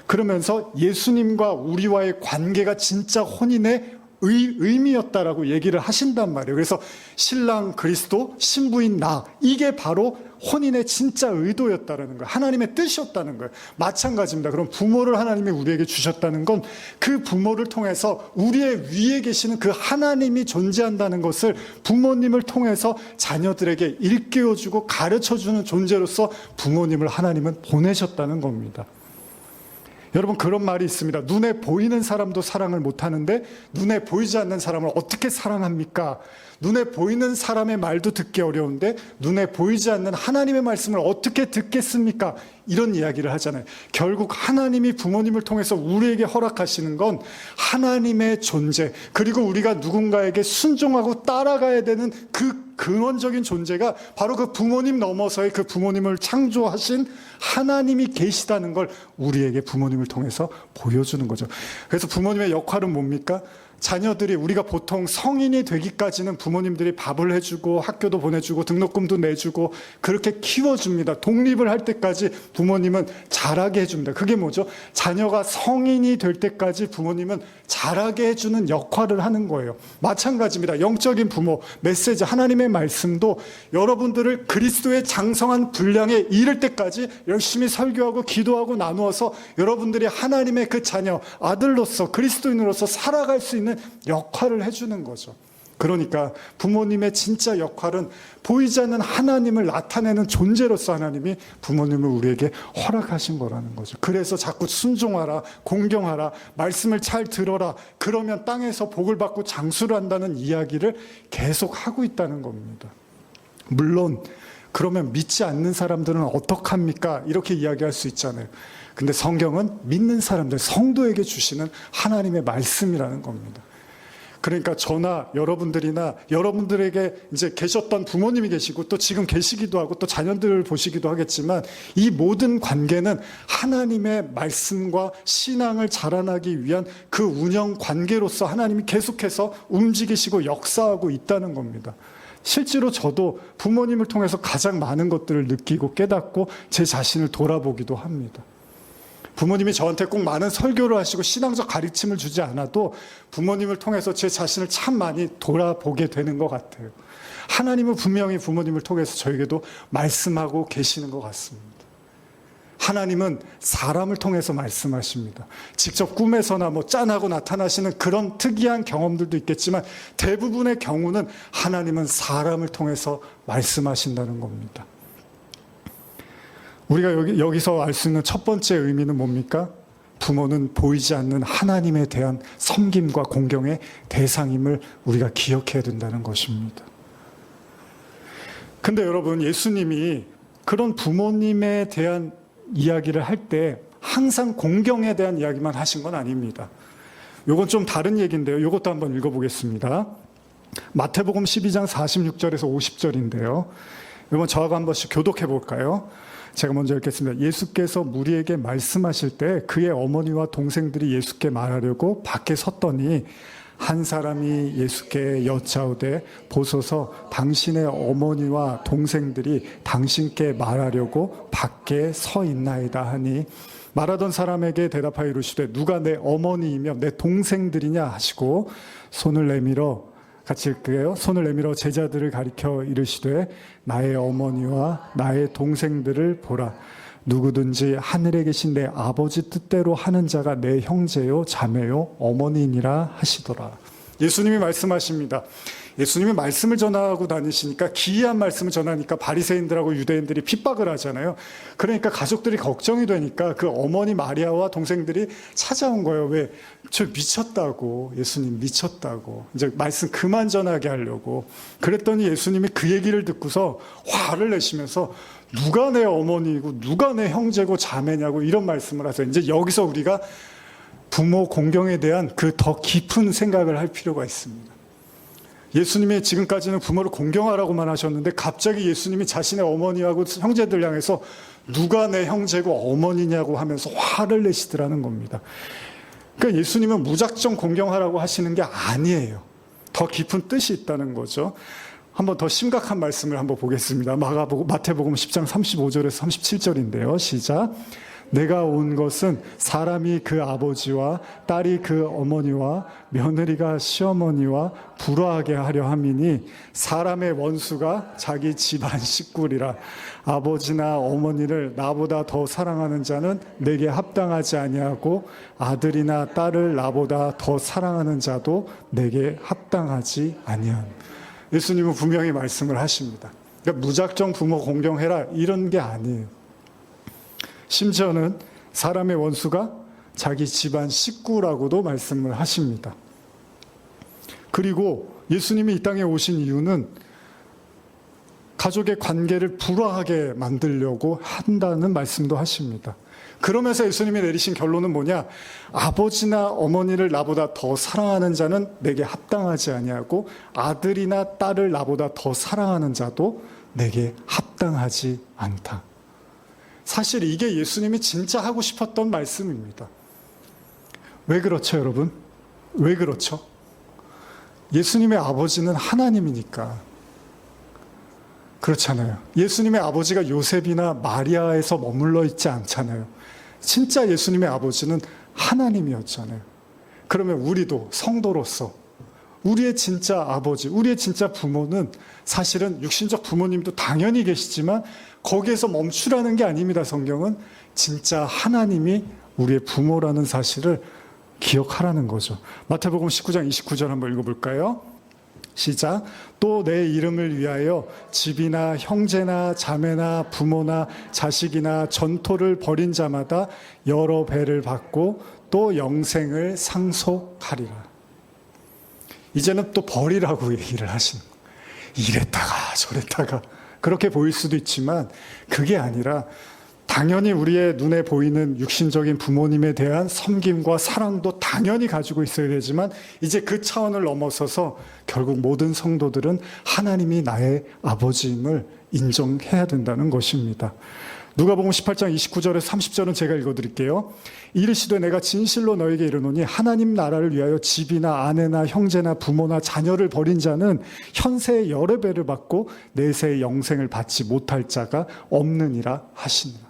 그러면서 예수님과 우리와의 관계가 진짜 혼인의 의미였다라고 얘기를 하신단 말이에요. 그래서 신랑 그리스도, 신부인 나, 이게 바로 혼인의 진짜 의도였다라는 거예요. 하나님의 뜻이었다는 거예요. 마찬가지입니다. 그럼 부모를 하나님이 우리에게 주셨다는 건 그 부모를 통해서 우리의 위에 계시는 그 하나님이 존재한다는 것을 부모님을 통해서 자녀들에게 일깨워주고 가르쳐주는 존재로서 부모님을 하나님은 보내셨다는 겁니다. 여러분 그런 말이 있습니다. 눈에 보이는 사람도 사랑을 못하는데 눈에 보이지 않는 사람을 어떻게 사랑합니까? 눈에 보이는 사람의 말도 듣기 어려운데 눈에 보이지 않는 하나님의 말씀을 어떻게 듣겠습니까? 이런 이야기를 하잖아요. 결국 하나님이 부모님을 통해서 우리에게 허락하시는 건 하나님의 존재, 그리고 우리가 누군가에게 순종하고 따라가야 되는 그 근원적인 존재가 바로 그 부모님 넘어서의 그 부모님을 창조하신 하나님이 계시다는 걸 우리에게 부모님을 통해서 보여주는 거죠. 그래서 부모님의 역할은 뭡니까? 자녀들이, 우리가 보통 성인이 되기까지는 부모님들이 밥을 해주고 학교도 보내주고 등록금도 내주고 그렇게 키워줍니다. 독립을 할 때까지 부모님은 자라게 해줍니다. 그게 뭐죠? 자녀가 성인이 될 때까지 부모님은 자라게 해주는 역할을 하는 거예요. 마찬가지입니다. 영적인 부모, 메시지, 하나님의 말씀도 여러분들을 그리스도의 장성한 분량에 이를 때까지 열심히 설교하고 기도하고 나누어서 여러분들이 하나님의 그 자녀, 아들로서 그리스도인으로서 살아갈 수 있는 역할을 해주는 거죠. 그러니까 부모님의 진짜 역할은 보이지 않는 하나님을 나타내는 존재로서 하나님이 부모님을 우리에게 허락하신 거라는 거죠. 그래서 자꾸 순종하라, 공경하라, 말씀을 잘 들어라, 그러면 땅에서 복을 받고 장수를 한다는 이야기를 계속 하고 있다는 겁니다. 물론 그러면 믿지 않는 사람들은 어떡합니까? 이렇게 이야기할 수 있잖아요. 근데 성경은 믿는 사람들, 성도에게 주시는 하나님의 말씀이라는 겁니다. 그러니까 저나 여러분들이나 여러분들에게 이제 계셨던 부모님이 계시고 또 지금 계시기도 하고 또 자녀들을 보시기도 하겠지만 이 모든 관계는 하나님의 말씀과 신앙을 자라나기 위한 그 운영 관계로서 하나님이 계속해서 움직이시고 역사하고 있다는 겁니다. 실제로 저도 부모님을 통해서 가장 많은 것들을 느끼고 깨닫고 제 자신을 돌아보기도 합니다. 부모님이 저한테 꼭 많은 설교를 하시고 신앙적 가르침을 주지 않아도 부모님을 통해서 제 자신을 참 많이 돌아보게 되는 것 같아요. 하나님은 분명히 부모님을 통해서 저에게도 말씀하고 계시는 것 같습니다. 하나님은 사람을 통해서 말씀하십니다. 직접 꿈에서나 짠하고 나타나시는 그런 특이한 경험들도 있겠지만 대부분의 경우는 하나님은 사람을 통해서 말씀하신다는 겁니다. 우리가 여기서 알 수 있는 첫 번째 의미는 뭡니까? 부모는 보이지 않는 하나님에 대한 섬김과 공경의 대상임을 우리가 기억해야 된다는 것입니다. 근데 여러분, 예수님이 그런 부모님에 대한 이야기를 할 때 항상 공경에 대한 이야기만 하신 건 아닙니다. 요건 좀 다른 얘기인데요. 요것도 한번 읽어보겠습니다. 마태복음 12장 46절에서 50절인데요. 이번 저하고 한 번씩 교독해 볼까요? 제가 먼저 읽겠습니다. 예수께서 무리에게 말씀하실 때 그의 어머니와 동생들이 예수께 말하려고 밖에 섰더니 한 사람이 예수께 여짜오되 보소서 당신의 어머니와 동생들이 당신께 말하려고 밖에 서 있나이다 하니 말하던 사람에게 대답하여 이르시되 누가 내 어머니이며 내 동생들이냐 하시고 손을 내밀어 같이 읽게요. 손을 내밀어 제자들을 가리켜 이르시되 나의 어머니와 나의 동생들을 보라. 누구든지 하늘에 계신 내 아버지 뜻대로 하는 자가 내 형제요 자매요 어머니니라 하시더라. 예수님이 말씀하십니다. 예수님이 말씀을 전하고 다니시니까, 기이한 말씀을 전하니까 바리새인들하고 유대인들이 핍박을 하잖아요. 그러니까 가족들이 걱정이 되니까 그 어머니 마리아와 동생들이 찾아온 거예요. 왜? 저 미쳤다고, 예수님 미쳤다고, 이제 말씀 그만 전하게 하려고. 그랬더니 예수님이 그 얘기를 듣고서 화를 내시면서 누가 내 어머니고 누가 내 형제고 자매냐고 이런 말씀을 하세요. 이제 여기서 우리가 부모 공경에 대한 그 더 깊은 생각을 할 필요가 있습니다. 예수님이 지금까지는 부모를 공경하라고만 하셨는데 갑자기 예수님이 자신의 어머니하고 형제들 향해서 누가 내 형제고 어머니냐고 하면서 화를 내시더라는 겁니다. 그러니까 예수님은 무작정 공경하라고 하시는 게 아니에요. 더 깊은 뜻이 있다는 거죠. 한번 더 심각한 말씀을 한번 보겠습니다. 마태복음 10장 35절에서 37절인데요. 시작. 내가 온 것은 사람이 그 아버지와 딸이 그 어머니와 며느리가 시어머니와 불화하게 하려 함이니 사람의 원수가 자기 집안 식구리라. 아버지나 어머니를 나보다 더 사랑하는 자는 내게 합당하지 아니하고 아들이나 딸을 나보다 더 사랑하는 자도 내게 합당하지 아니함. 예수님은 분명히 말씀을 하십니다. 그러니까 무작정 부모 공경해라 이런 게 아니에요. 심지어는 사람의 원수가 자기 집안 식구라고도 말씀을 하십니다. 그리고 예수님이 이 땅에 오신 이유는 가족의 관계를 불화하게 만들려고 한다는 말씀도 하십니다. 그러면서 예수님이 내리신 결론은 뭐냐? 아버지나 어머니를 나보다 더 사랑하는 자는 내게 합당하지 아니하고 아들이나 딸을 나보다 더 사랑하는 자도 내게 합당하지 않다. 사실 이게 예수님이 진짜 하고 싶었던 말씀입니다. 왜 그렇죠, 여러분? 왜 그렇죠? 예수님의 아버지는 하나님이니까. 그렇잖아요. 예수님의 아버지가 요셉이나 마리아에서 머물러 있지 않잖아요. 진짜 예수님의 아버지는 하나님이었잖아요. 그러면 우리도 성도로서 우리의 진짜 아버지, 우리의 진짜 부모는 사실은 육신적 부모님도 당연히 계시지만 거기에서 멈추라는 게 아닙니다. 성경은 진짜 하나님이 우리의 부모라는 사실을 기억하라는 거죠. 마태복음 19장 29절 한번 읽어볼까요? 시작. 또 내 이름을 위하여 집이나 형제나 자매나 부모나 자식이나 전토를 벌인 자마다 여러 배를 받고 또 영생을 상속하리라. 이제는 또 벌이라고 얘기를 하시는 거예요. 이랬다가 저랬다가 그렇게 보일 수도 있지만 그게 아니라 당연히 우리의 눈에 보이는 육신적인 부모님에 대한 섬김과 사랑도 당연히 가지고 있어야 되지만 이제 그 차원을 넘어서서 결국 모든 성도들은 하나님이 나의 아버지임을 인정해야 된다는 것입니다. 누가복음 18장 29절에서 30절은 제가 읽어드릴게요. 이르시되 내가 진실로 너에게 이르노니 하나님 나라를 위하여 집이나 아내나 형제나 부모나 자녀를 버린 자는 현세의 여러 배를 받고 내세의 영생을 받지 못할 자가 없느니라 하시니라.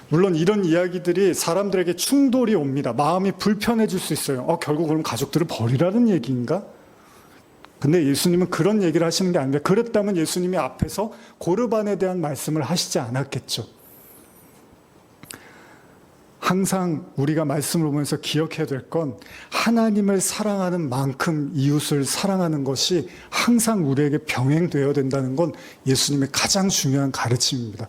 물론 이런 이야기들이 사람들에게 충돌이 옵니다. 마음이 불편해질 수 있어요. 결국 그럼 가족들을 버리라는 얘기인가? 근데 예수님은 그런 얘기를 하시는 게 아니라 그랬다면 예수님이 앞에서 고르반에 대한 말씀을 하시지 않았겠죠. 항상 우리가 말씀을 보면서 기억해야 될 건 하나님을 사랑하는 만큼 이웃을 사랑하는 것이 항상 우리에게 병행되어야 된다는 건 예수님의 가장 중요한 가르침입니다.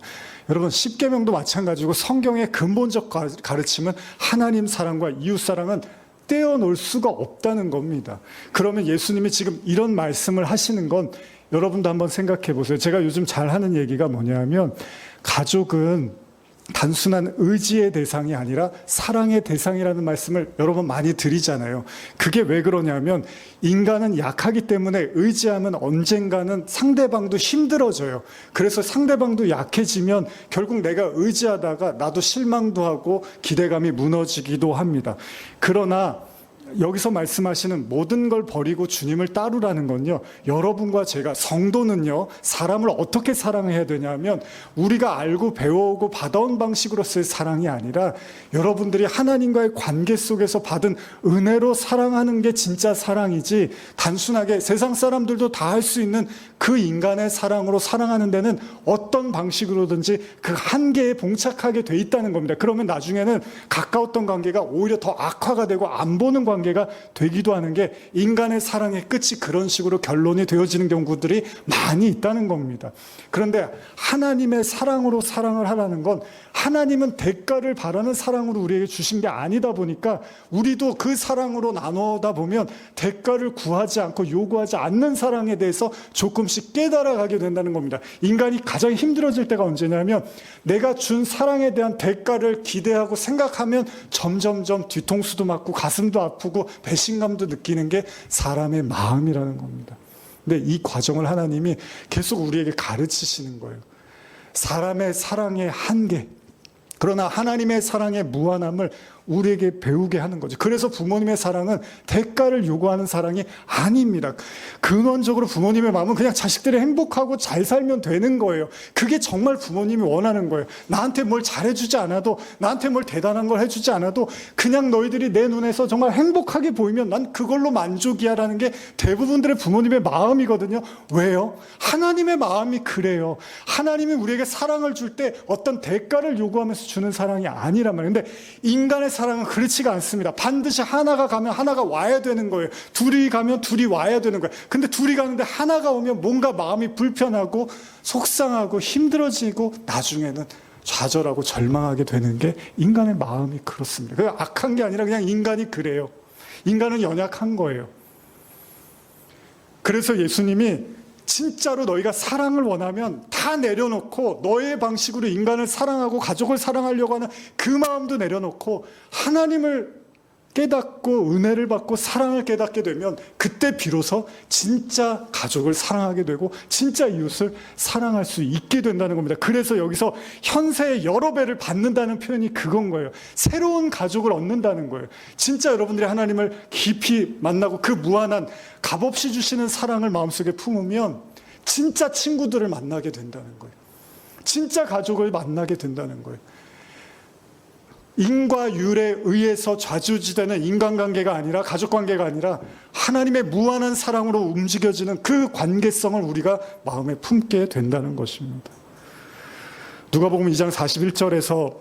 여러분, 십계명도 마찬가지고 성경의 근본적 가르침은 하나님 사랑과 이웃 사랑은 떼어놓을 수가 없다는 겁니다. 그러면 예수님이 지금 이런 말씀을 하시는 건 여러분도 한번 생각해 보세요. 제가 요즘 잘 하는 얘기가 뭐냐면, 가족은 단순한 의지의 대상이 아니라 사랑의 대상이라는 말씀을 여러 번 많이 드리잖아요. 그게 왜 그러냐면, 인간은 약하기 때문에 의지하면 언젠가는 상대방도 힘들어져요. 그래서 상대방도 약해지면 결국 내가 의지하다가 나도 실망도 하고 기대감이 무너지기도 합니다. 그러나 여기서 말씀하시는 모든 걸 버리고 주님을 따르라는 건요, 여러분과 제가, 성도는요, 사람을 어떻게 사랑해야 되냐면, 우리가 알고 배워오고 받아온 방식으로서의 사랑이 아니라 여러분들이 하나님과의 관계 속에서 받은 은혜로 사랑하는 게 진짜 사랑이지, 단순하게 세상 사람들도 다 할 수 있는 그 인간의 사랑으로 사랑하는 데는 어떤 방식으로든지 그 한계에 봉착하게 돼 있다는 겁니다. 그러면 나중에는 가까웠던 관계가 오히려 더 악화가 되고 안 보는 관계가 되기도 하는 게, 인간의 사랑의 끝이 그런 식으로 결론이 되어지는 경우들이 많이 있다는 겁니다. 그런데 하나님의 사랑으로 사랑을 하라는 건, 하나님은 대가를 바라는 사랑으로 우리에게 주신 게 아니다 보니까 우리도 그 사랑으로 나누다 보면 대가를 구하지 않고 요구하지 않는 사랑에 대해서 조금씩 깨달아가게 된다는 겁니다. 인간이 가장 힘들어질 때가 언제냐면, 내가 준 사랑에 대한 대가를 기대하고 생각하면 점점점 뒤통수도 맞고 가슴도 아프고 배신감도 느끼는 게 사람의 마음이라는 겁니다. 근데 이 과정을 하나님이 계속 우리에게 가르치시는 거예요. 사람의 사랑의 한계, 그러나 하나님의 사랑의 무한함을 우리에게 배우게 하는 거죠. 그래서 부모님의 사랑은 대가를 요구하는 사랑이 아닙니다. 근원적으로 부모님의 마음은 그냥 자식들이 행복하고 잘 살면 되는 거예요. 그게 정말 부모님이 원하는 거예요. 나한테 뭘 잘해주지 않아도, 나한테 뭘 대단한 걸 해주지 않아도 그냥 너희들이 내 눈에서 정말 행복하게 보이면 난 그걸로 만족이야 라는 게 대부분들의 부모님의 마음이거든요. 왜요? 하나님의 마음이 그래요. 하나님이 우리에게 사랑을 줄 때 어떤 대가를 요구하면서 주는 사랑이 아니란 말이에요. 근데 인간의 사랑은 그렇지가 않습니다. 반드시 하나가 가면 하나가 와야 되는 거예요. 둘이 가면 둘이 와야 되는 거예요. 근데 둘이 가는데 하나가 오면 뭔가 마음이 불편하고 속상하고 힘들어지고 나중에는 좌절하고 절망하게 되는 게 인간의 마음이 그렇습니다. 그게 악한 게 아니라 그냥 인간이 그래요. 인간은 연약한 거예요. 그래서 예수님이 진짜로 너희가 사랑을 원하면 다 내려놓고 너의 방식으로 인간을 사랑하고 가족을 사랑하려고 하는 그 마음도 내려놓고 하나님을 깨닫고 은혜를 받고 사랑을 깨닫게 되면, 그때 비로소 진짜 가족을 사랑하게 되고 진짜 이웃을 사랑할 수 있게 된다는 겁니다. 그래서 여기서 현세의 여러 배를 받는다는 표현이 그건 거예요. 새로운 가족을 얻는다는 거예요. 진짜 여러분들이 하나님을 깊이 만나고 그 무한한 값없이 주시는 사랑을 마음속에 품으면 진짜 친구들을 만나게 된다는 거예요. 진짜 가족을 만나게 된다는 거예요. 인과 율에 의해서 좌지우지되는 인간관계가 아니라, 가족관계가 아니라 하나님의 무한한 사랑으로 움직여지는 그 관계성을 우리가 마음에 품게 된다는 것입니다. 누가복음 2장 41절에서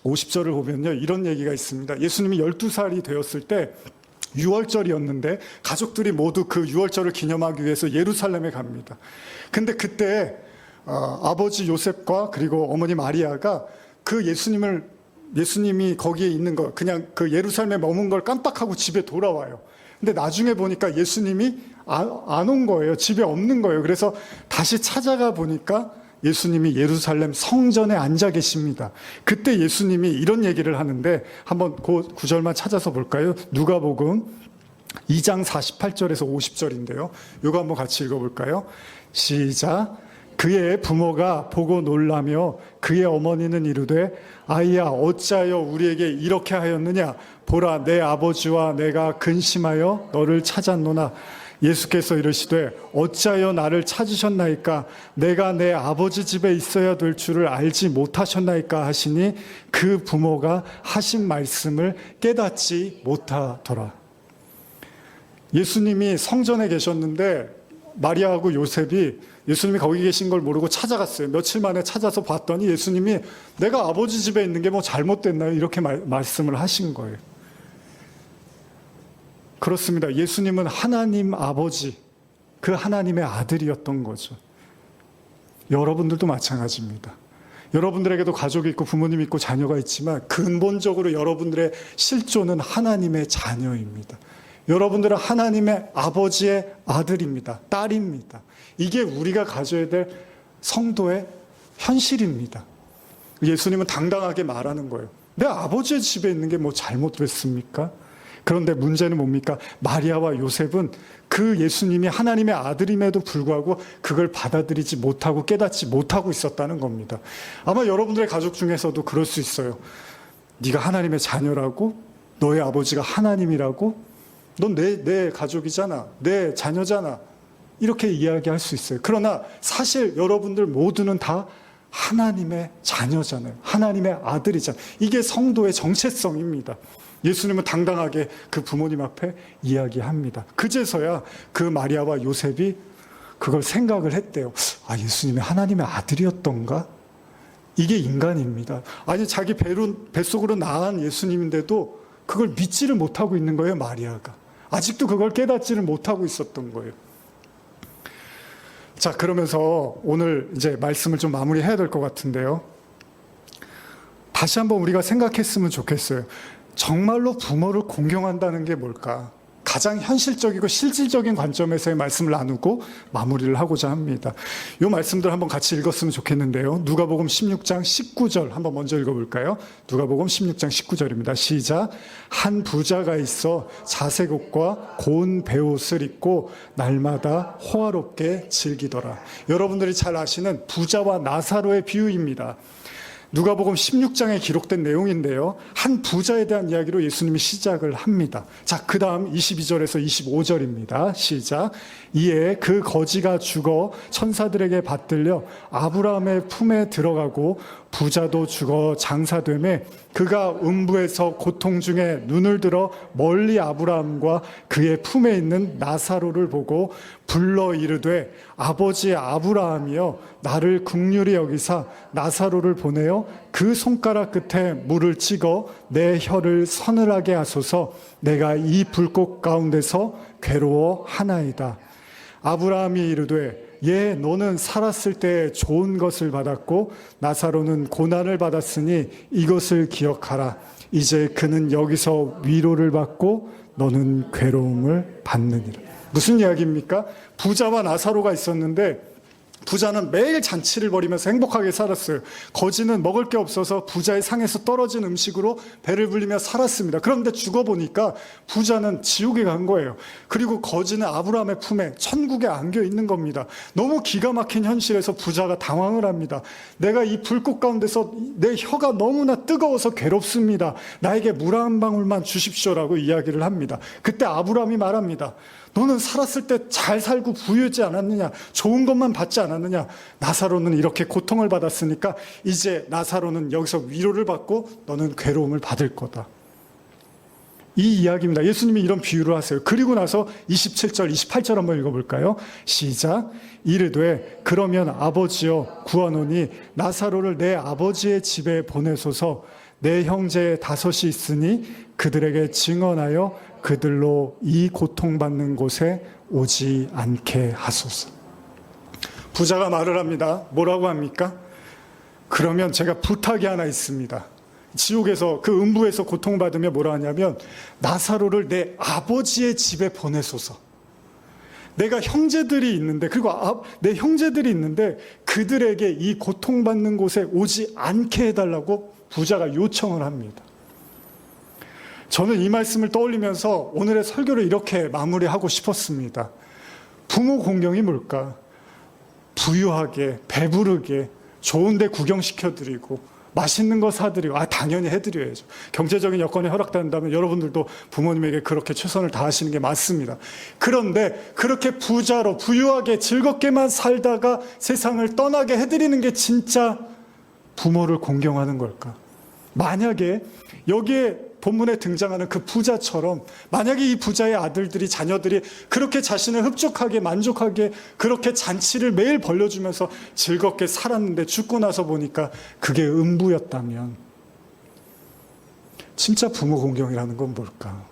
50절을 보면요, 이런 얘기가 있습니다. 예수님이 12살이 되었을 때 유월절이었는데 가족들이 모두 그 유월절을 기념하기 위해서 예루살렘에 갑니다. 근데 그때 아버지 요셉과 그리고 어머니 마리아가 그 예수님이 거기에 있는 거, 그냥 그 예루살렘에 머문 걸 깜빡하고 집에 돌아와요. 근데 나중에 보니까 예수님이 안 온 거예요. 집에 없는 거예요. 그래서 다시 찾아가 보니까 예수님이 예루살렘 성전에 앉아 계십니다. 그때 예수님이 이런 얘기를 하는데, 한번 그 구절만 찾아서 볼까요? 누가복음 2장 48절에서 50절인데요. 이거 한번 같이 읽어볼까요? 시작. 그의 부모가 보고 놀라며 그의 어머니는 이르되, 아이야 어찌하여 우리에게 이렇게 하였느냐? 보라, 내 아버지와 내가 근심하여 너를 찾았노나. 예수께서 이르시되, 어찌하여 나를 찾으셨나이까? 내가 내 아버지 집에 있어야 될 줄을 알지 못하셨나이까 하시니, 그 부모가 하신 말씀을 깨닫지 못하더라. 예수님이 성전에 계셨는데 마리아하고 요셉이 예수님이 거기 계신 걸 모르고 찾아갔어요. 며칠 만에 찾아서 봤더니 예수님이 내가 아버지 집에 있는 게 뭐 잘못됐나요? 이렇게 말씀을 하신 거예요. 그렇습니다. 예수님은 하나님 아버지, 그 하나님의 아들이었던 거죠. 여러분들도 마찬가지입니다. 여러분들에게도 가족이 있고 부모님이 있고 자녀가 있지만 근본적으로 여러분들의 실존은 하나님의 자녀입니다. 여러분들은 하나님의 아버지의 아들입니다. 딸입니다. 이게 우리가 가져야 될 성도의 현실입니다. 예수님은 당당하게 말하는 거예요. 내 아버지의 집에 있는 게 뭐 잘못됐습니까? 그런데 문제는 뭡니까? 마리아와 요셉은 그 예수님이 하나님의 아들임에도 불구하고 그걸 받아들이지 못하고 깨닫지 못하고 있었다는 겁니다. 아마 여러분들의 가족 중에서도 그럴 수 있어요. 네가 하나님의 자녀라고? 너의 아버지가 하나님이라고? 넌 내 가족이잖아. 내 자녀잖아. 이렇게 이야기할 수 있어요. 그러나 사실 여러분들 모두는 다 하나님의 자녀잖아요. 하나님의 아들이잖아요. 이게 성도의 정체성입니다. 예수님은 당당하게 그 부모님 앞에 이야기합니다. 그제서야 그 마리아와 요셉이 그걸 생각을 했대요. 아, 예수님이 하나님의 아들이었던가? 이게 인간입니다. 아니, 자기 뱃속으로 낳은 예수님인데도 그걸 믿지를 못하고 있는 거예요, 마리아가. 아직도 그걸 깨닫지를 못하고 있었던 거예요. 자, 그러면서 오늘 이제 말씀을 좀 마무리해야 될 것 같은데요. 다시 한번 우리가 생각했으면 좋겠어요. 정말로 부모를 공경한다는 게 뭘까? 가장 현실적이고 실질적인 관점에서의 말씀을 나누고 마무리를 하고자 합니다. 이 말씀들 한번 같이 읽었으면 좋겠는데요. 누가복음 16장 19절 한번 먼저 읽어볼까요? 누가복음 16장 19절입니다. 시작. 한 부자가 있어 자색 옷과 고운 베옷을 입고 날마다 호화롭게 즐기더라. 여러분들이 잘 아시는 부자와 나사로의 비유입니다. 누가복음 16장에 기록된 내용인데요. 한 부자에 대한 이야기로 예수님이 시작을 합니다. 자, 그 다음 22절에서 25절입니다. 시작. 이에 그 거지가 죽어 천사들에게 받들려 아브라함의 품에 들어가고 부자도 죽어 장사되매 그가 음부에서 고통 중에 눈을 들어 멀리 아브라함과 그의 품에 있는 나사로를 보고 불러 이르되 아버지 아브라함이여 나를 긍휼히 여기사 나사로를 보내어 그 손가락 끝에 물을 찍어 내 혀를 서늘하게 하소서 내가 이 불꽃 가운데서 괴로워하나이다. 아브라함이 이르되 예, 너는 살았을 때 좋은 것을 받았고 나사로는 고난을 받았으니 이것을 기억하라. 이제 그는 여기서 위로를 받고 너는 괴로움을 받느니라. 무슨 이야기입니까? 부자와 나사로가 있었는데 부자는 매일 잔치를 벌이면서 행복하게 살았어요. 거지는 먹을 게 없어서 부자의 상에서 떨어진 음식으로 배를 불리며 살았습니다. 그런데 죽어보니까 부자는 지옥에 간 거예요. 그리고 거지는 아브라함의 품에 천국에 안겨 있는 겁니다. 너무 기가 막힌 현실에서 부자가 당황을 합니다. 내가 이 불꽃 가운데서 내 혀가 너무나 뜨거워서 괴롭습니다. 나에게 물 한 방울만 주십시오라고 이야기를 합니다. 그때 아브라함이 말합니다. 너는 살았을 때 잘 살고 부유하지 않았느냐? 좋은 것만 받지 않았느냐? 나사로는 이렇게 고통을 받았으니까 이제 나사로는 여기서 위로를 받고 너는 괴로움을 받을 거다. 이 이야기입니다. 예수님이 이런 비유를 하세요. 그리고 나서 27절, 28절 한번 읽어볼까요? 시작. 이르되 그러면 아버지여 구하노니 나사로를 내 아버지의 집에 보내소서. 내 형제 5이 있으니 그들에게 증언하여 그들로 이 고통받는 곳에 오지 않게 하소서. 부자가 말을 합니다. 뭐라고 합니까? 그러면 제가 부탁이 하나 있습니다. 지옥에서 그 음부에서 고통받으며 뭐라 하냐면 나사로를 내 아버지의 집에 보내소서. 내가 형제들이 있는데 그리고 내 형제들이 있는데 그들에게 이 고통받는 곳에 오지 않게 해달라고 부자가 요청을 합니다. 저는 이 말씀을 떠올리면서 오늘의 설교를 이렇게 마무리하고 싶었습니다. 부모 공경이 뭘까? 부유하게, 배부르게, 좋은 데 구경시켜드리고 맛있는 거 사드리고 당연히 해드려야죠. 경제적인 여건이 허락된다면 여러분들도 부모님에게 그렇게 최선을 다하시는 게 맞습니다. 그런데 그렇게 부자로 부유하게 즐겁게만 살다가 세상을 떠나게 해드리는 게 진짜 부모를 공경하는 걸까? 만약에 여기에 본문에 등장하는 그 부자처럼 만약에 이 부자의 아들들이 자녀들이 그렇게 자신을 흡족하게 만족하게 그렇게 잔치를 매일 벌려주면서 즐겁게 살았는데 죽고 나서 보니까 그게 음부였다면 진짜 부모 공경이라는 건 뭘까?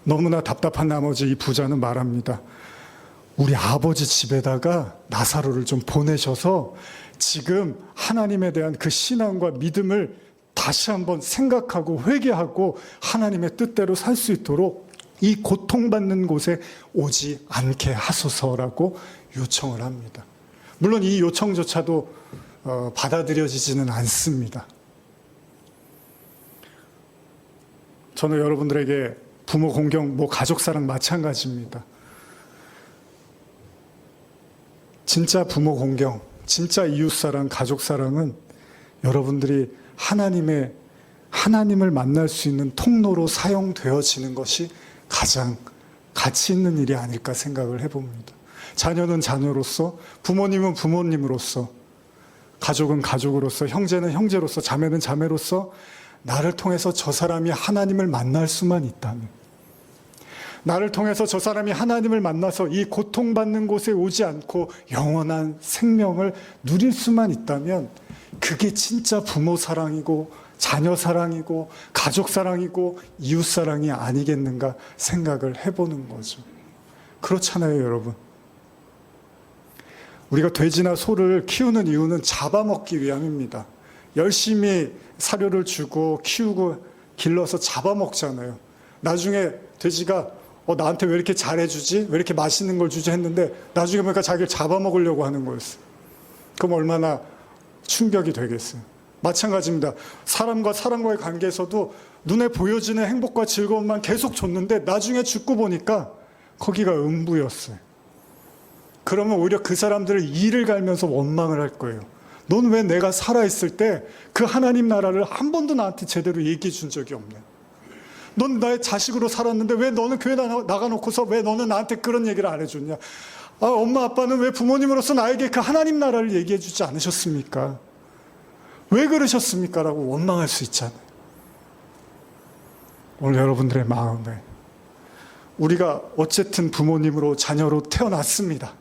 너무나 답답한 나머지 이 부자는 말합니다. 우리 아버지 집에다가 나사로를 좀 보내셔서 지금 하나님에 대한 그 신앙과 믿음을 다시 한번 생각하고 회개하고 하나님의 뜻대로 살 수 있도록 이 고통받는 곳에 오지 않게 하소서라고 요청을 합니다. 물론 이 요청조차도 받아들여지지는 않습니다. 저는 여러분들에게 부모 공경, 가족 사랑 마찬가지입니다. 진짜 부모 공경, 진짜 이웃 사랑, 가족 사랑은 여러분들이 하나님을 만날 수 있는 통로로 사용되어지는 것이 가장 가치 있는 일이 아닐까 생각을 해봅니다. 자녀는 자녀로서, 부모님은 부모님으로서, 가족은 가족으로서, 형제는 형제로서, 자매는 자매로서 나를 통해서 저 사람이 하나님을 만날 수만 있다면, 나를 통해서 저 사람이 하나님을 만나서 이 고통받는 곳에 오지 않고 영원한 생명을 누릴 수만 있다면 그게 진짜 부모 사랑이고 자녀 사랑이고 가족 사랑이고 이웃 사랑이 아니겠는가 생각을 해보는 거죠. 그렇잖아요, 여러분. 우리가 돼지나 소를 키우는 이유는 잡아먹기 위함입니다. 열심히 사료를 주고 키우고 길러서 잡아먹잖아요. 나중에 돼지가 나한테 왜 이렇게 잘해주지? 왜 이렇게 맛있는 걸 주지? 했는데 나중에 보니까 자기를 잡아먹으려고 하는 거였어요. 그럼 얼마나 충격이 되겠어요. 마찬가지입니다. 사람과 사람과의 관계에서도 눈에 보여지는 행복과 즐거움만 계속 줬는데 나중에 죽고 보니까 거기가 음부였어요. 그러면 오히려 그 사람들을 이를 갈면서 원망을 할 거예요. 넌 왜 내가 살아있을 때 그 하나님 나라를 한 번도 나한테 제대로 얘기해 준 적이 없냐? 넌 나의 자식으로 살았는데 왜 너는 교회 나가놓고서 왜 너는 나한테 그런 얘기를 안 해줬냐? 엄마 아빠는 왜 부모님으로서 나에게 그 하나님 나라를 얘기해 주지 않으셨습니까? 왜 그러셨습니까? 라고 원망할 수 있잖아요. 오늘 여러분들의 마음에 우리가 어쨌든 부모님으로 자녀로 태어났습니다.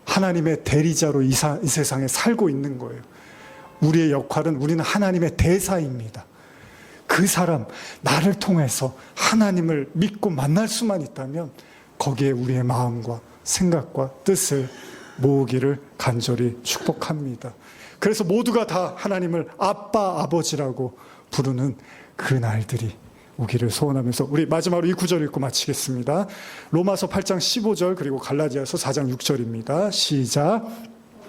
하나님의 대리자로 이 세상에 살고 있는 거예요. 우리의 역할은 우리는 하나님의 대사입니다. 그 사람, 나를 통해서 하나님을 믿고 만날 수만 있다면 거기에 우리의 마음과 생각과 뜻을 모으기를 간절히 축복합니다. 그래서 모두가 다 하나님을 아빠, 아버지라고 부르는 그 날들이 오기를 소원하면서 우리 마지막으로 이 구절 읽고 마치겠습니다. 로마서 8장 15절 그리고 갈라디아서 4장 6절입니다. 시작.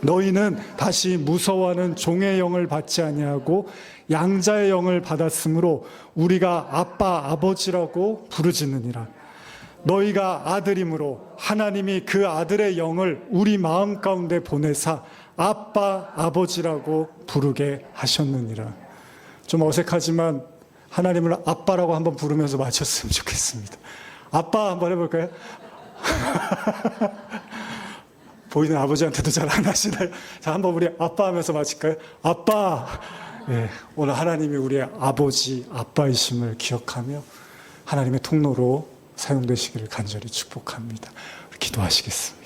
너희는 다시 무서워하는 종의 영을 받지 아니하고 양자의 영을 받았으므로 우리가 아빠, 아버지라고 부르짖느니라. 너희가 아들이므로 하나님이 그 아들의 영을 우리 마음 가운데 보내사 아빠, 아버지라고 부르게 하셨느니라. 좀 어색하지만 하나님을 아빠라고 한번 부르면서 마쳤으면 좋겠습니다. 아빠 한번 해볼까요? 보이는 아버지한테도 잘 안 하시나요? 자, 한번 우리 아빠 하면서 마칠까요? 아빠! 네, 오늘 하나님이 우리의 아버지, 아빠이심을 기억하며 하나님의 통로로 사용되시기를 간절히 축복합니다. 기도하시겠습니다.